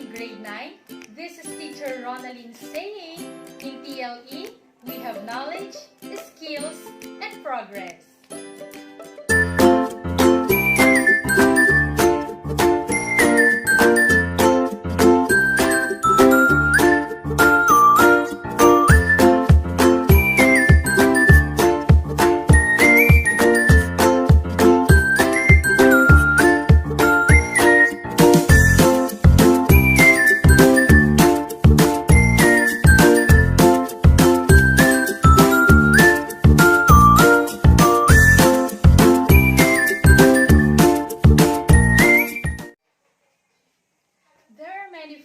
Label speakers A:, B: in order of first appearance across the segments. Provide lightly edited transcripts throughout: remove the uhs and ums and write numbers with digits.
A: in grade 9. This is teacher Ronaldine saying, in TLE, we have knowledge, skills, and progress.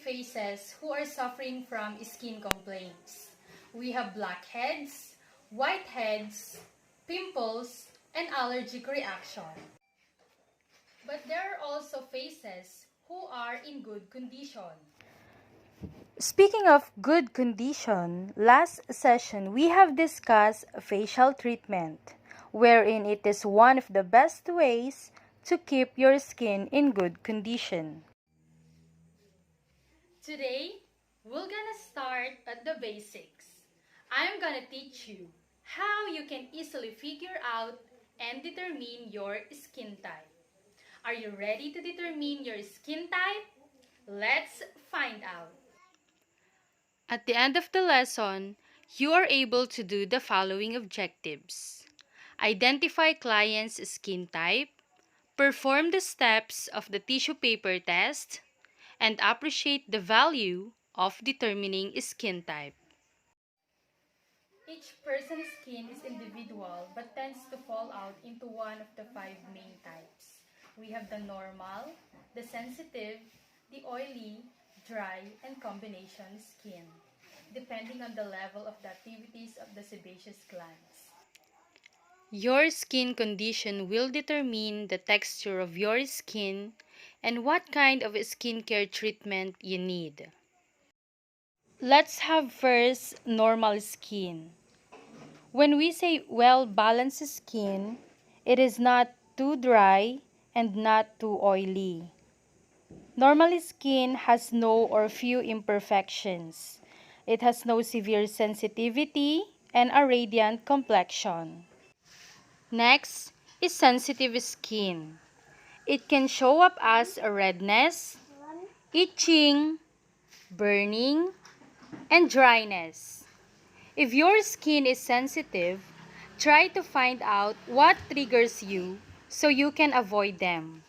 A: Faces who are suffering from skin complaints. We have blackheads, whiteheads, pimples, and allergic reaction. But there are also faces who are in good condition.
B: Speaking of good condition, last session we have discussed facial treatment, wherein it is one of the best ways to keep your skin in good condition.
A: Today, we're gonna start at the basics. I'm gonna teach you how you can easily figure out and determine your skin type. Are you ready to determine your skin type? Let's find out. At the end of the lesson, you are able to do the following objectives. Identify client's skin type, perform the steps of the tissue paper test, and appreciate the value of determining skin type. Each person's skin is individual but tends to fall out into one of the 5 main types. We have the normal, the sensitive, the oily, dry, and combination skin, depending on the level of the activities of the sebaceous glands. Your skin condition will determine the texture of your skin and what kind of skincare treatment you need. Let's have first normal skin. When we say well-balanced skin, it is not too dry and not too oily. Normal skin has no or few imperfections. It has no severe sensitivity and a radiant complexion. Next is sensitive skin. It can show up as a redness, itching, burning, and dryness. If your skin is sensitive, try to find out what triggers you so you can avoid them.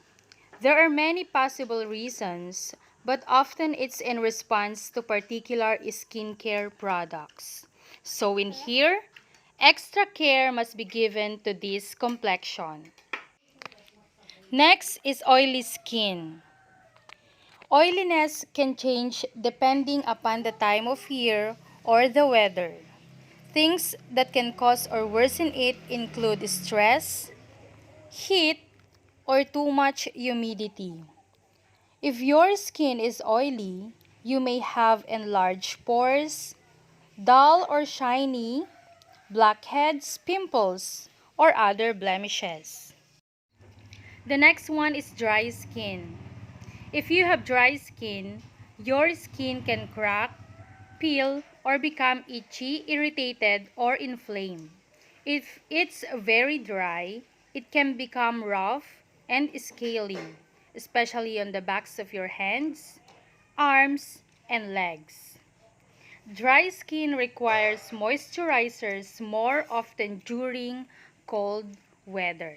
A: There are many possible reasons, but often it's in response to particular skincare products. So in here, extra care must be given to this complexion. Next is oily skin. Oiliness can change depending upon the time of year or the weather. Things that can cause or worsen it include stress, heat, or too much humidity. If your skin is oily, you may have enlarged pores, dull or shiny, blackheads, pimples, or other blemishes. The next one is dry skin. If you have dry skin, your skin can crack, peel, or become itchy, irritated, or inflamed. If it's very dry, it can become rough and scaly, especially on the backs of your hands, arms, and legs. Dry skin requires moisturizers more often during cold weather.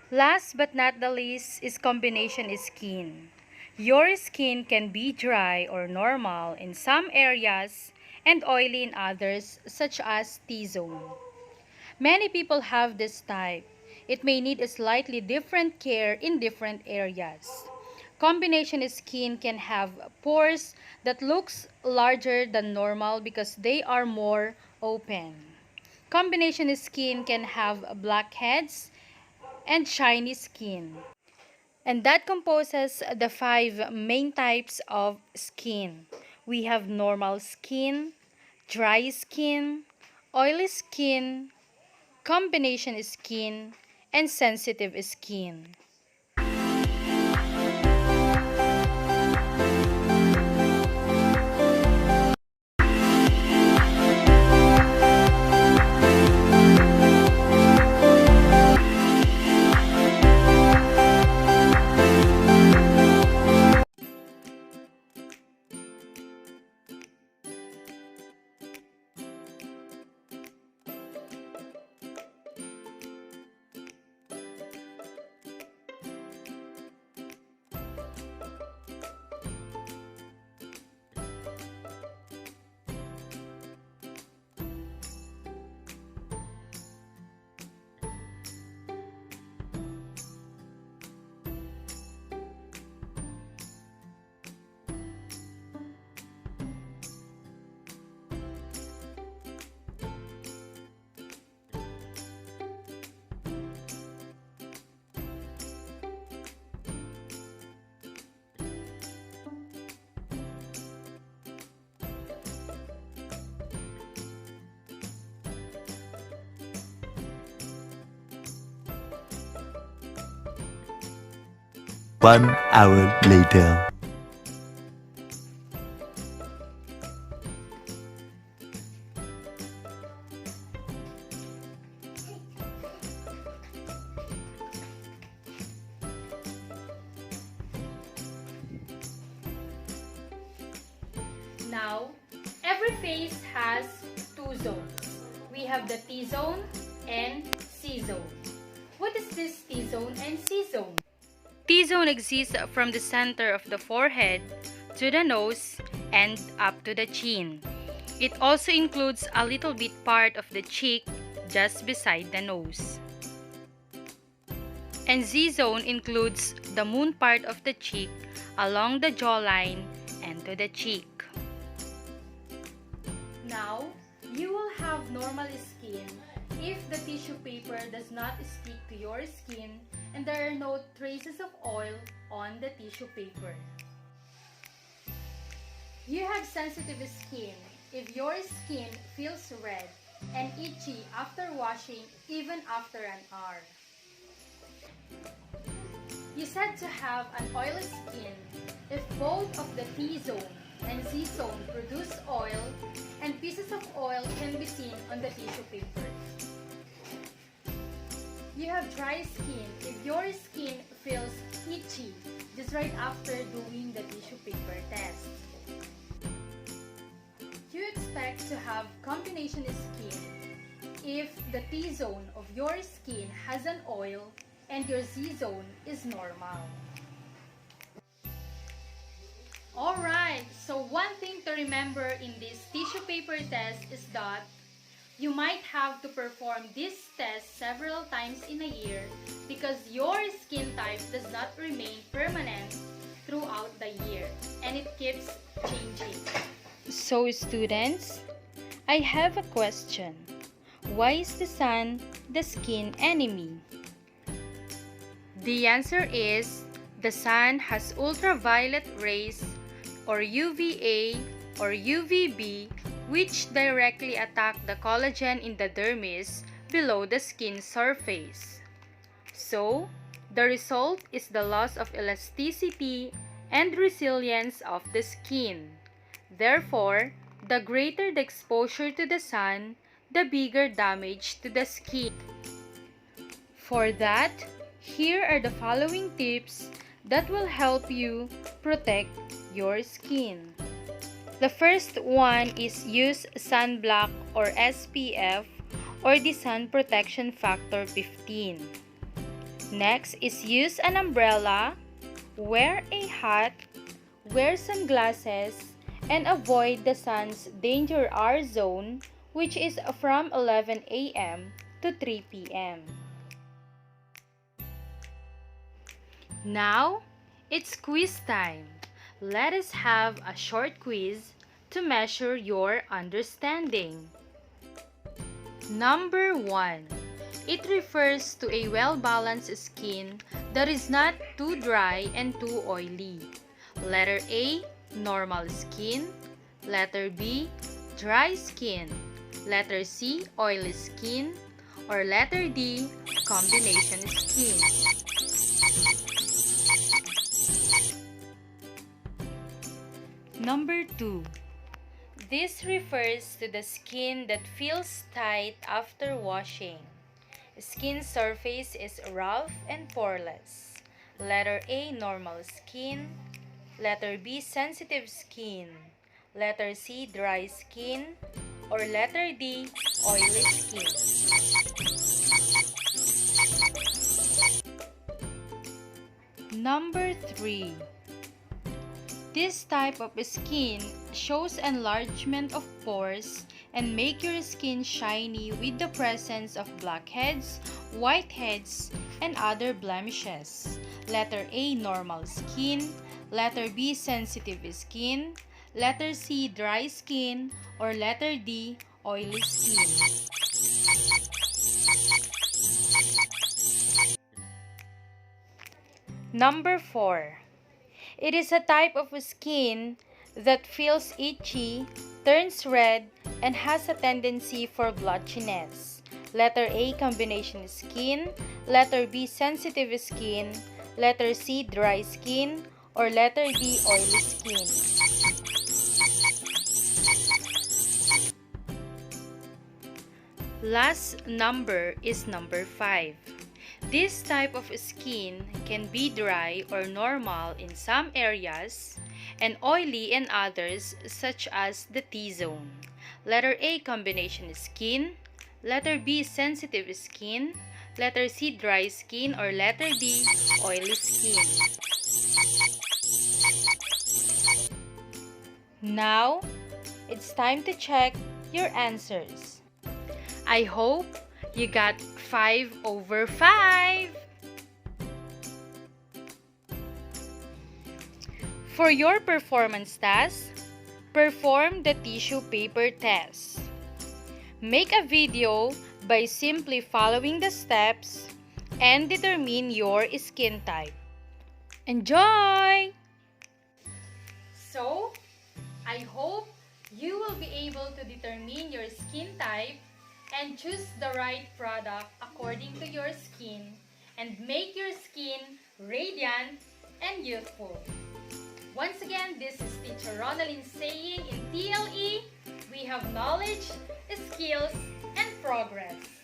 A: Last but not the least is combination skin. Your skin can be dry or normal in some areas and oily in others, such as T-zone. Many people have this type. It may need a slightly different care in different areas. Combination skin can have pores that looks larger than normal because they are more open. Combination skin can have blackheads and shiny skin. And that composes the 5 main types of skin. We have normal skin, dry skin, oily skin, combination skin, and sensitive skin.
C: 1 hour later.
A: Now, every face has two zones. We have the T-zone and C-zone. What is this T-zone and C-zone?
B: T-zone exists from the center of the forehead to the nose and up to the chin. It also includes a little bit part of the cheek just beside the nose. And Z-zone includes the moon part of the cheek along the jawline and to the cheek.
A: Now, you will have normal skin if the tissue paper does not stick to your skin and there are no traces of oil on the tissue paper. You have sensitive skin if your skin feels red and itchy after washing even after an hour. You said to have an oily skin if both of the T-zone and Z-zone produce oil and pieces of oil can be seen on the tissue paper. You have dry skin if your skin feels itchy just right after doing the tissue paper test. You expect to have combination skin if the T-zone of your skin has an oil and your Z-zone is normal. Alright, so one thing to remember in this tissue paper test is that you might have to perform this test several times in a year because your skin type does not remain permanent throughout the year and it keeps changing.
B: So students, I have a question. Why is the sun the skin enemy? The answer is the sun has ultraviolet rays or UVA or UVB which directly attack the collagen in the dermis below the skin surface. So, the result is the loss of elasticity and resilience of the skin. Therefore, the greater the exposure to the sun, the bigger damage to the skin. For that, here are the following tips that will help you protect your skin. The first one is use sunblock or SPF or the sun protection factor 15. Next is use an umbrella, wear a hat, wear sunglasses, and avoid the sun's danger hour zone which is from 11 a.m. to 3 p.m. Now, it's quiz time. Let us have a short quiz to measure your understanding. Number 1. It refers to a well-balanced skin that is not too dry and too oily. Letter A, normal skin. Letter B, dry skin. Letter C, oily skin. Or letter D, combination skin. Number 2. This refers to the skin that feels tight after washing. Skin surface is rough and poreless. Letter A, normal skin. Letter B, sensitive skin. Letter C, dry skin. Or letter D, oily skin. Number 3. This type of skin shows enlargement of pores and make your skin shiny with the presence of blackheads, whiteheads, and other blemishes. Letter A, normal skin. Letter B, sensitive skin. Letter C, dry skin. Or letter D, oily skin. Number 4. It is a type of skin that feels itchy, turns red, and has a tendency for blotchiness. Letter A, combination skin. Letter B, sensitive skin. letter C, dry skin, or letter D, oily skin? Last number is number 5. This type of skin can be dry or normal in some areas and oily in others, such as the T-zone. Letter A, combination skin. Letter B, sensitive skin. Letter C, dry skin, or letter D, oily skin. Now, it's time to check your answers. I hope you got 5 over 5. For your performance task, perform the tissue paper test. Make a video by simply following the steps and determine your skin type. Enjoy!
A: So, I hope you will be able to determine your skin type and choose the right product according to your skin and make your skin radiant and youthful. Once again, this is Teacher Ronaldin saying in TLE, we have knowledge, skills, and progress.